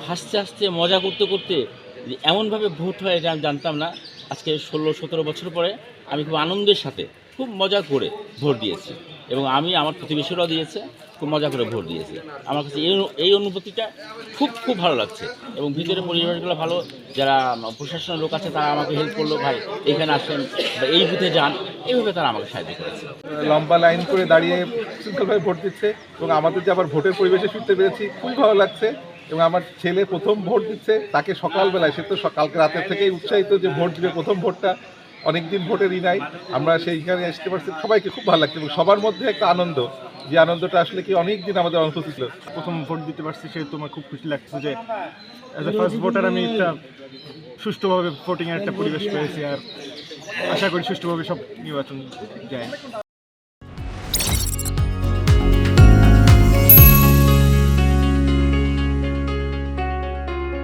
হাসতে হাসতে মজা করতে করতে যে এমনভাবে ভোট হয় এটা আমি জানতাম না। আজকে 16-17 বছর পরে আমি খুব আনন্দের সাথে খুব মজা করে ভোট দিয়েছি এবং আমার প্রতিবেশীরাও দিয়েছে, খুব মজা করে ভোট দিয়েছে। আমার কাছে এই অনুভূতিটা খুব খুব ভালো লাগছে এবং ভিতরে পরিবেশগুলো ভালো। যারা প্রশাসনের লোক আছে তারা আমাকে হেল্প করলো, ভাই এখানে আসেন বা এই বুথে যান, এইভাবে তারা আমাকে সাহায্য করেছে। লম্বা লাইন করে দাঁড়িয়ে শৃঙ্খলভাবে ভোট দিচ্ছে এবং আমাদের যে আবার ভোটের পরিবেশে ফিরতে পেরেছি খুবই ভালো লাগছে। এবং আমার ছেলে প্রথম ভোট দিচ্ছে, তাকে সকালবেলায়, সে তো কালকে রাতের থেকেই উৎসাহিত যে ভোট দিবে, প্রথম ভোটটা, অনেকদিন ভোটেরই নাই, আমরা সেইখানে আসতে পারছি, সবাইকে খুব ভালো লাগছে এবং সবার মধ্যে একটা আনন্দ, যে আনন্দটা আসলে কি অনেক দিন আমাদের অনুভূতি ছিল। প্রথম ভোট দিতে পারছি সেহেতু আমার খুব খুশি লাগছে যে অ্যাজ এ ফার্স্ট ভোটার আমি একটা সুষ্ঠুভাবে ভোটিংয়ের একটা পরিবেশ পেয়েছি আর আশা করি সুষ্ঠুভাবে সব নির্বাচন যায়।